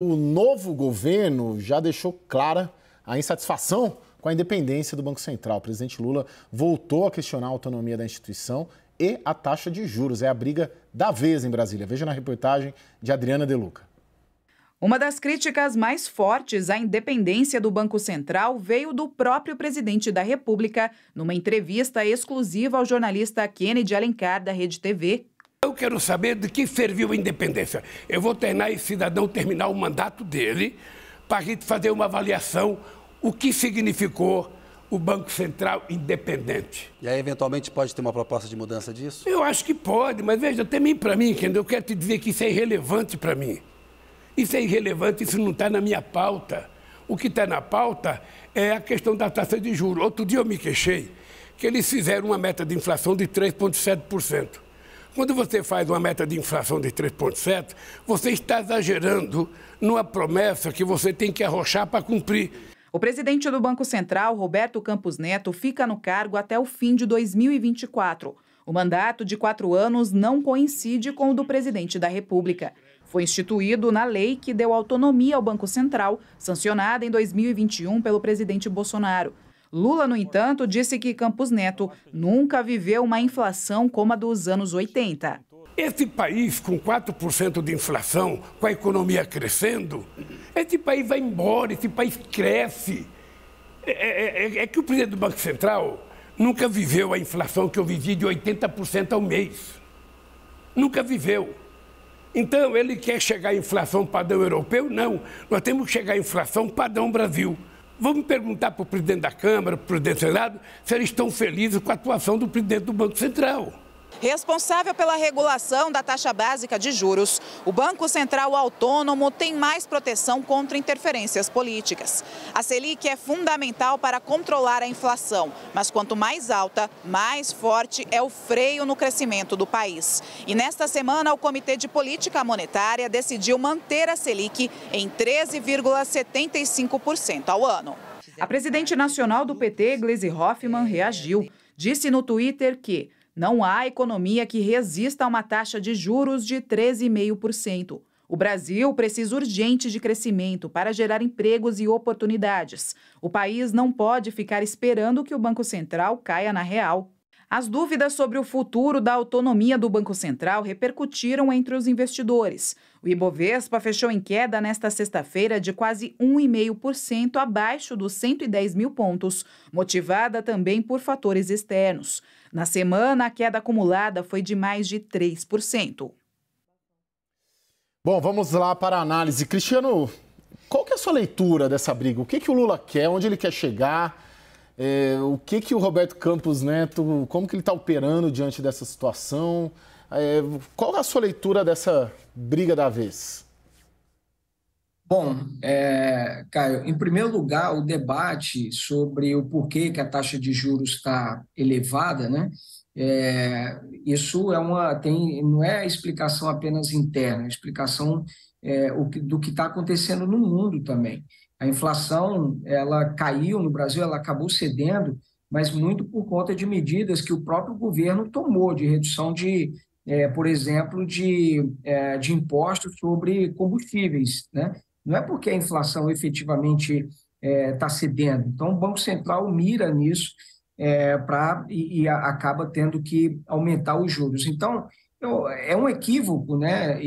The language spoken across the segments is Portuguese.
O novo governo já deixou clara a insatisfação com a independência do Banco Central. O presidente Lula voltou a questionar a autonomia da instituição e a taxa de juros. É a briga da vez em Brasília. Veja na reportagem de Adriana De Luca. Uma das críticas mais fortes à independência do Banco Central veio do próprio presidente da República, numa entrevista exclusiva ao jornalista Kennedy Alencar, da Rede TV. Eu quero saber de que serviu a independência. Eu vou treinar esse cidadão terminar o mandato dele para a gente fazer uma avaliação o que significou o Banco Central independente. E aí, eventualmente, pode ter uma proposta de mudança disso? Eu acho que pode, mas veja, também para mim, entendeu? Eu quero te dizer que isso é irrelevante para mim. Isso é irrelevante, isso não está na minha pauta. O que está na pauta é a questão da taxa de juros. Outro dia eu me queixei que eles fizeram uma meta de inflação de 3,7%. Quando você faz uma meta de inflação de 3,7%, você está exagerando numa promessa que você tem que arrochar para cumprir. O presidente do Banco Central, Roberto Campos Neto, fica no cargo até o fim de 2024. O mandato de 4 anos não coincide com o do presidente da República. Foi instituído na lei que deu autonomia ao Banco Central, sancionada em 2021 pelo presidente Bolsonaro. Lula, no entanto, disse que Campos Neto nunca viveu uma inflação como a dos anos 80. Esse país com 4% de inflação, com a economia crescendo, esse país vai embora, esse país cresce. É que o presidente do Banco Central nunca viveu a inflação que eu vivi de 80% ao mês. Nunca viveu. Então, ele quer chegar à inflação padrão europeu? Não. Nós temos que chegar à inflação padrão Brasil. Vamos perguntar para o presidente da Câmara, para o presidente do Senado, se eles estão felizes com a atuação do presidente do Banco Central. Responsável pela regulação da taxa básica de juros, o Banco Central Autônomo tem mais proteção contra interferências políticas. A Selic é fundamental para controlar a inflação, mas quanto mais alta, mais forte é o freio no crescimento do país. E nesta semana, o Comitê de Política Monetária decidiu manter a Selic em 13,75% ao ano. A presidente nacional do PT, Gleisi Hoffmann, reagiu. Disse no Twitter que não há economia que resista a uma taxa de juros de 13,5%. O Brasil precisa urgente de crescimento para gerar empregos e oportunidades. O país não pode ficar esperando que o Banco Central caia na real. As dúvidas sobre o futuro da autonomia do Banco Central repercutiram entre os investidores. O Ibovespa fechou em queda nesta sexta-feira de quase 1,5% abaixo dos 110 mil pontos, motivada também por fatores externos. Na semana, a queda acumulada foi de mais de 3%. Bom, vamos lá para a análise. Cristiano, qual que é a sua leitura dessa briga? O que o Lula quer? Onde ele quer chegar? O que o Roberto Campos Neto, como que ele está operando diante dessa situação? Qual é a sua leitura dessa briga da vez? Bom, Caio, em primeiro lugar, o debate sobre o porquê que a taxa de juros está elevada, né? Isso não é explicação apenas interna, é explicação do que está acontecendo no mundo também. A inflação, ela caiu no Brasil, ela acabou cedendo, mas muito por conta de medidas que o próprio governo tomou, de redução por exemplo, de impostos sobre combustíveis, né? Não é porque a inflação efetivamente está cedendo. Então, o Banco Central mira nisso e acaba tendo que aumentar os juros. Então, é um equívoco, né?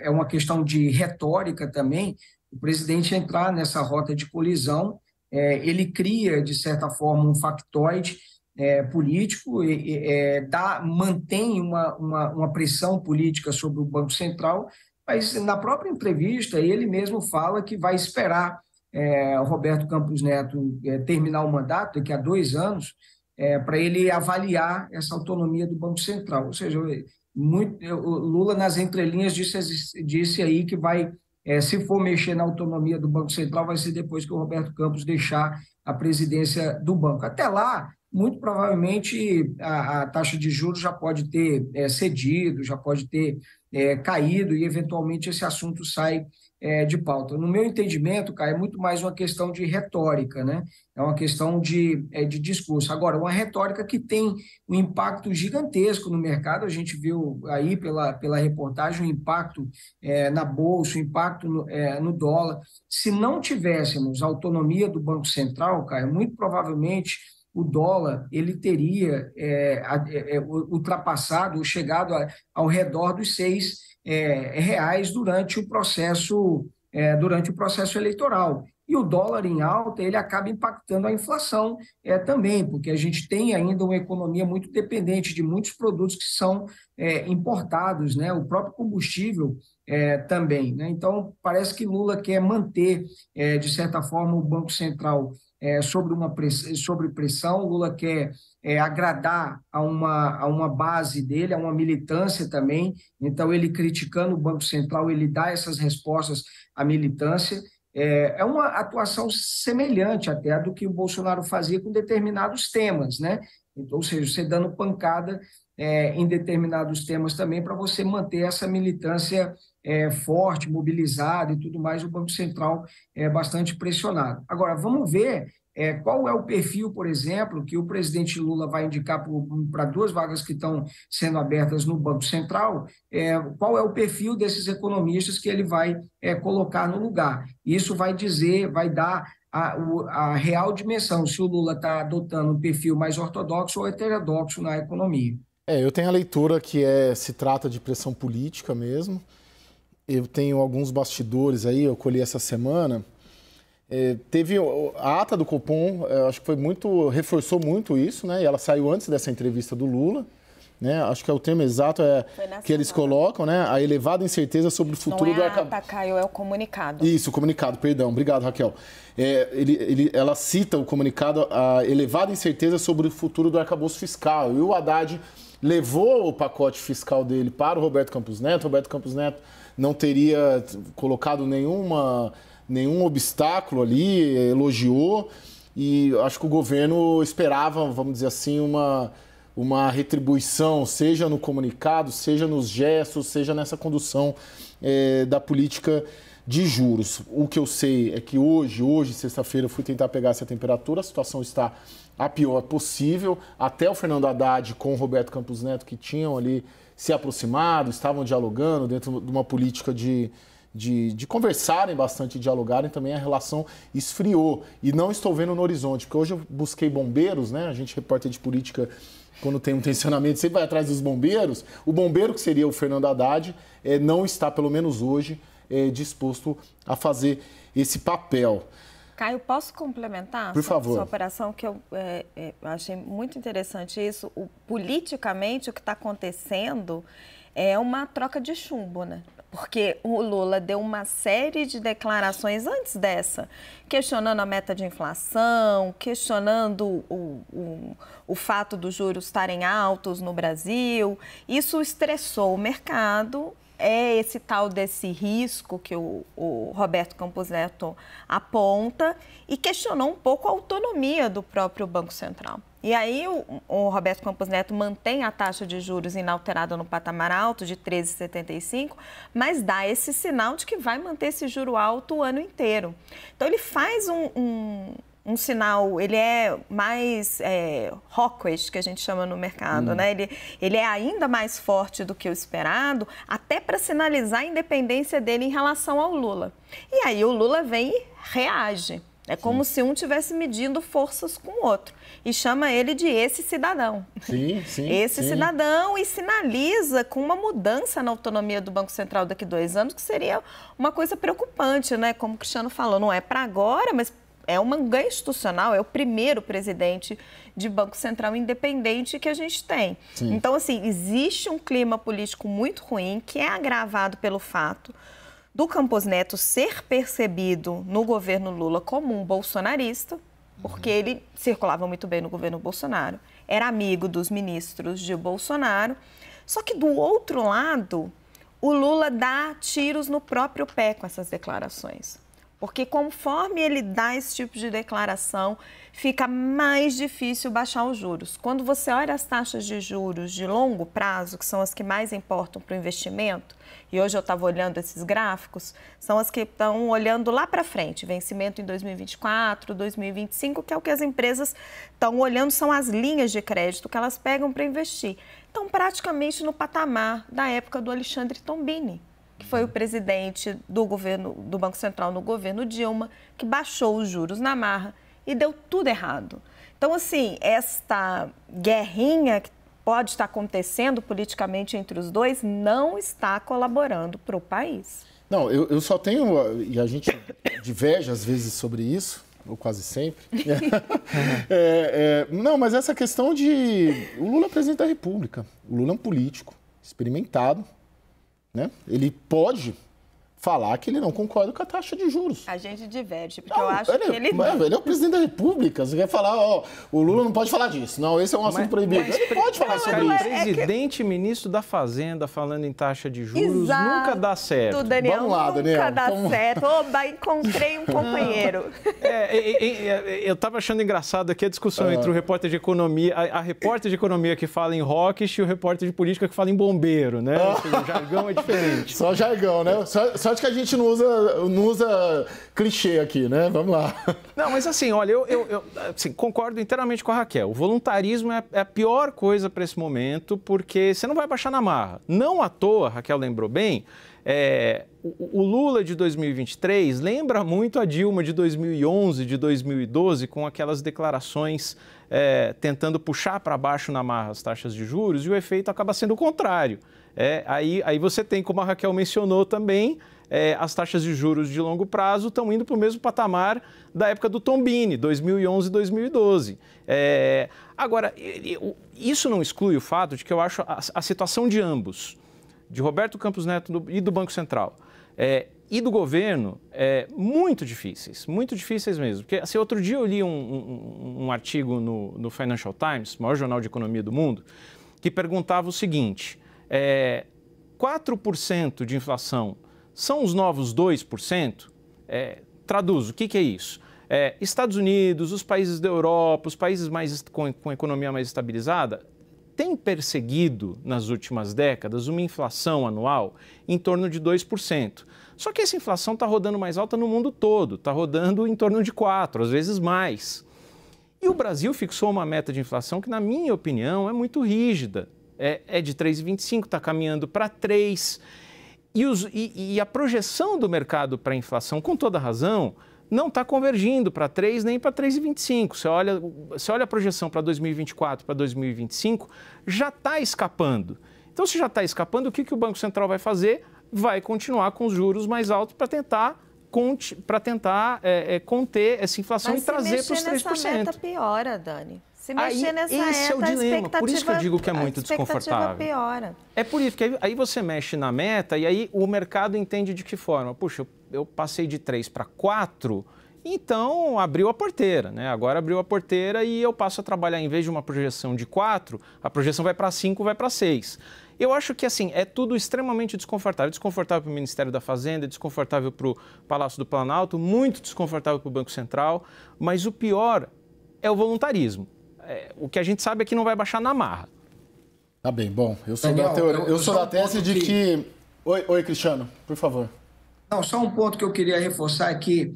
É uma questão de retórica também, o presidente entrar nessa rota de colisão. Ele cria, de certa forma, um factoide político, mantém uma pressão política sobre o Banco Central, mas na própria entrevista ele mesmo fala que vai esperar o Roberto Campos Neto terminar o mandato daqui a 2 anos para ele avaliar essa autonomia do Banco Central. Ou seja, o Lula nas entrelinhas disse aí que vai, se for mexer na autonomia do Banco Central, vai ser depois que o Roberto Campos deixar a presidência do banco. Até lá, muito provavelmente a taxa de juros já pode ter cedido, já pode ter caído e, eventualmente, esse assunto sai de pauta. No meu entendimento, Caio, é muito mais uma questão de retórica, né? É uma questão de discurso. Agora, uma retórica que tem um impacto gigantesco no mercado, a gente viu aí pela reportagem o impacto na Bolsa, o impacto no dólar. Se não tivéssemos a autonomia do Banco Central, Caio, muito provavelmente o dólar ele teria ultrapassado ou chegado ao redor dos R$6 durante o processo eleitoral. E o dólar em alta ele acaba impactando a inflação também, porque a gente tem ainda uma economia muito dependente de muitos produtos que são importados, né? O próprio combustível também, né? Então, parece que Lula quer manter, de certa forma, o Banco Central sobre pressão. Lula quer agradar a uma base dele, a uma militância também. Então, ele criticando o Banco Central, ele dá essas respostas à militância. É uma atuação semelhante até do que o Bolsonaro fazia com determinados temas, né? Então, ou seja, você dando pancada em determinados temas também para você manter essa militância forte, mobilizada e tudo mais, o Banco Central é bastante pressionado. Agora, vamos ver qual é o perfil, por exemplo, que o presidente Lula vai indicar para 2 vagas que estão sendo abertas no Banco Central, qual é o perfil desses economistas que ele vai colocar no lugar. Isso vai dar a real dimensão, se o Lula está adotando um perfil mais ortodoxo ou heterodoxo na economia. Eu tenho a leitura que se trata de pressão política mesmo. Eu tenho alguns bastidores aí, eu colhi essa semana. Teve a ata do Copom, acho que reforçou muito isso, né? E ela saiu antes dessa entrevista do Lula, né? Acho que o termo exato que eles colocam, né? A elevada incerteza sobre o futuro do arcabouço. Não é a ata, Caio, é o comunicado. Isso, o comunicado, perdão. Obrigado, Raquel. Ela cita o comunicado, a elevada incerteza sobre o futuro do arcabouço fiscal. E o Haddad levou o pacote fiscal dele para o Roberto Campos Neto. Roberto Campos Neto não teria colocado nenhum obstáculo ali, elogiou, e acho que o governo esperava, vamos dizer assim, uma retribuição, seja no comunicado, seja nos gestos, seja nessa condução da política de juros. O que eu sei é que hoje, sexta-feira, eu fui tentar pegar essa temperatura, a situação está a pior possível, até o Fernando Haddad com o Roberto Campos Neto, que tinham ali se aproximado, estavam dialogando dentro de uma política de conversarem bastante e dialogarem, também a relação esfriou. E não estou vendo no horizonte, porque hoje eu busquei bombeiros, né? A gente, repórter de política, quando tem um tensionamento, sempre vai atrás dos bombeiros. O bombeiro, que seria o Fernando Haddad, não está, pelo menos hoje, disposto a fazer esse papel. Caio, posso complementar? Por favor. Essa operação que eu achei muito interessante isso. Politicamente, o que está acontecendo é uma troca de chumbo, né? Porque o Lula deu uma série de declarações antes dessa, questionando a meta de inflação, questionando o fato dos juros estarem altos no Brasil. Isso estressou o mercado. É esse tal desse risco que o Roberto Campos Neto aponta e questionou um pouco a autonomia do próprio Banco Central. E aí o Roberto Campos Neto mantém a taxa de juros inalterada no patamar alto de 13,75, mas dá esse sinal de que vai manter esse juro alto o ano inteiro. Então ele faz um sinal, ele é mais hawkish, que a gente chama no mercado, né? Ele é ainda mais forte do que o esperado, até para sinalizar a independência dele em relação ao Lula. E aí o Lula vem e reage. É como se um estivesse medindo forças com o outro. E chama ele de esse cidadão. Sim. Cidadão, e sinaliza com uma mudança na autonomia do Banco Central daqui a 2 anos, que seria uma coisa preocupante, né? Como o Cristiano falou, não é para agora, mas é um ganho institucional, é o primeiro presidente de Banco Central independente que a gente tem. Sim. Então, assim, existe um clima político muito ruim, que é agravado pelo fato do Campos Neto ser percebido no governo Lula como um bolsonarista, porque ele circulava muito bem no governo Bolsonaro, era amigo dos ministros de Bolsonaro, só que do outro lado, o Lula dá tiros no próprio pé com essas declarações. Porque conforme ele dá esse tipo de declaração, fica mais difícil baixar os juros. Quando você olha as taxas de juros de longo prazo, que são as que mais importam para o investimento, e hoje eu estava olhando esses gráficos, são as que estão olhando lá para frente, vencimento em 2024, 2025, que é o que as empresas estão olhando, são as linhas de crédito que elas pegam para investir. Então, praticamente no patamar da época do Alexandre Tombini, que foi o presidente do Banco Central no governo Dilma, que baixou os juros na marra e deu tudo errado. Então, assim, esta guerrinha que pode estar acontecendo politicamente entre os dois não está colaborando para o país. Não, eu só tenho, e a gente diverge às vezes sobre isso, ou quase sempre. Não, mas essa questão de... O Lula é presidente da República, o Lula é um político experimentado, né? Ele pode falar que ele não concorda com a taxa de juros. A gente diverge, porque eu acho que ele... Ele é o presidente da República. Você quer falar, o Lula não pode falar disso. Não, esse é um assunto proibido. Ele pode falar sobre isso. Presidente e ministro da Fazenda falando em taxa de juros nunca dá certo. Daniel, vamos lá, Daniel. Nunca dá certo. Oba, encontrei um companheiro. Eu estava achando engraçado aqui a discussão entre o repórter de economia, a repórter de economia que fala em rocket e o repórter de política que fala em bombeiro, né? O jargão é diferente. Só jargão, né? Só que a gente não usa clichê aqui, né? Vamos lá. Não, mas assim, olha, eu assim, concordo inteiramente com a Raquel. O voluntarismo é a pior coisa para esse momento, porque você não vai baixar na marra. Não à toa, a Raquel lembrou bem, o Lula de 2023 lembra muito a Dilma de 2011, de 2012, com aquelas declarações tentando puxar para baixo na marra as taxas de juros, e o efeito acaba sendo o contrário. Aí você tem, como a Raquel mencionou também, as taxas de juros de longo prazo estão indo para o mesmo patamar da época do Tombini, 2011 e 2012. Agora, isso não exclui o fato de que eu acho a situação de ambos, de Roberto Campos Neto e do Banco Central, e do governo, muito difíceis mesmo. Porque assim, outro dia eu li um artigo no Financial Times, maior jornal de economia do mundo, que perguntava o seguinte: 4% de inflação são os novos 2%? Traduz, o que é isso? Estados Unidos, os países da Europa, os países com economia mais estabilizada, têm perseguido nas últimas décadas uma inflação anual em torno de 2%. Só que essa inflação está rodando mais alta no mundo todo, está rodando em torno de 4%, às vezes mais. E o Brasil fixou uma meta de inflação que, na minha opinião, é muito rígida. É de 3,25%, está caminhando para 3%. E a projeção do mercado para a inflação, com toda razão, não está convergindo para 3% nem para 3,25%. Você olha a projeção para 2024, para 2025, já está escapando. Então, se já está escapando, o que o Banco Central vai fazer? Vai continuar com os juros mais altos para tentar conter essa inflação e trazer para os 3%. Mas se mexer nessa meta piora, Dani. Se mexer nessa esse é o dilema, por isso que eu digo que é muito desconfortável. Piora. É por isso que aí você mexe na meta e aí o mercado entende de que forma? Puxa, eu passei de 3 para 4, então abriu a porteira, né? Agora abriu a porteira e eu passo a trabalhar, em vez de uma projeção de 4, a projeção vai para 5, vai para 6. Eu acho que, assim, é tudo extremamente desconfortável. Desconfortável para o Ministério da Fazenda, desconfortável para o Palácio do Planalto, muito desconfortável para o Banco Central, mas o pior é o voluntarismo. O que a gente sabe é que não vai baixar na marra. Tá bem, bom, eu sou da tese de que... Oi, Cristiano, por favor. Não, só um ponto que eu queria reforçar aqui.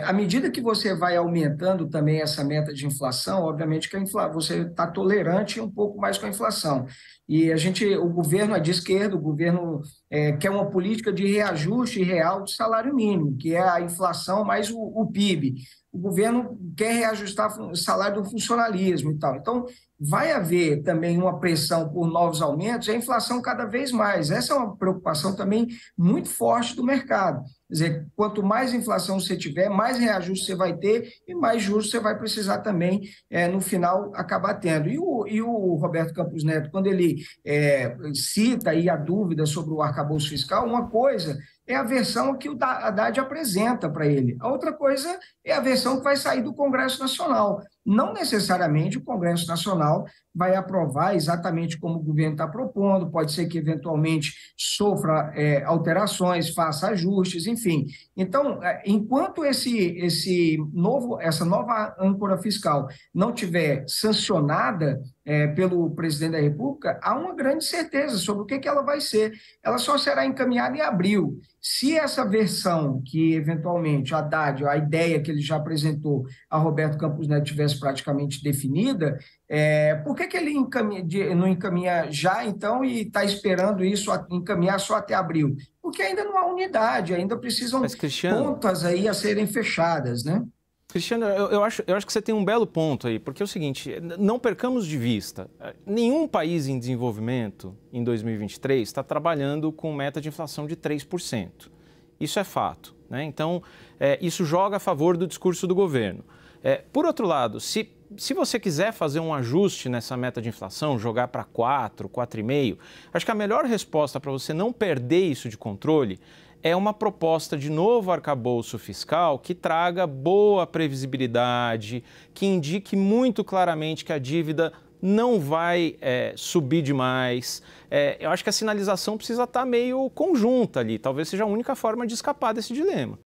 À medida que você vai aumentando também essa meta de inflação, obviamente que você está tolerante um pouco mais com a inflação. E o governo é de esquerda, o governo quer uma política de reajuste real do salário mínimo, que é a inflação mais o PIB. O governo quer reajustar o salário do funcionalismo e tal. Então, vai haver também uma pressão por novos aumentos e a inflação cada vez mais. Essa é uma preocupação também muito forte do mercado. Quer dizer, quanto mais inflação você tiver, mais reajuste você vai ter e mais juros você vai precisar também, no final, acabar tendo. E o Roberto Campos Neto, quando ele cita aí a dúvida sobre o arcabouço fiscal, uma coisa é a versão que o Haddad apresenta para ele. A outra coisa é a versão que vai sair do Congresso Nacional. Não necessariamente o Congresso Nacional vai aprovar exatamente como o governo está propondo, pode ser que eventualmente sofra alterações, faça ajustes, enfim. Então, enquanto essa nova âncora fiscal não tiver sancionada pelo presidente da República, há uma grande certeza sobre o que ela vai ser. Ela só será encaminhada em abril. Se essa versão que, eventualmente, a Haddad, a ideia que ele já apresentou a Roberto Campos Neto tivesse praticamente definida, por que ele não encaminha já, então, e está esperando isso encaminhar só até abril? Porque ainda não há unidade, ainda precisam pontas aí a serem fechadas, né? Cristiano, eu acho que você tem um belo ponto aí, porque é o seguinte, não percamos de vista, nenhum país em desenvolvimento em 2023 está trabalhando com meta de inflação de 3%. Isso é fato, né? Então, isso joga a favor do discurso do governo. Por outro lado, se você quiser fazer um ajuste nessa meta de inflação, jogar para 4, 4,5, acho que a melhor resposta para você não perder isso de controle é uma proposta de novo arcabouço fiscal que traga boa previsibilidade, que indique muito claramente que a dívida não vai subir demais. Eu acho que a sinalização precisa estar meio conjunta ali, talvez seja a única forma de escapar desse dilema.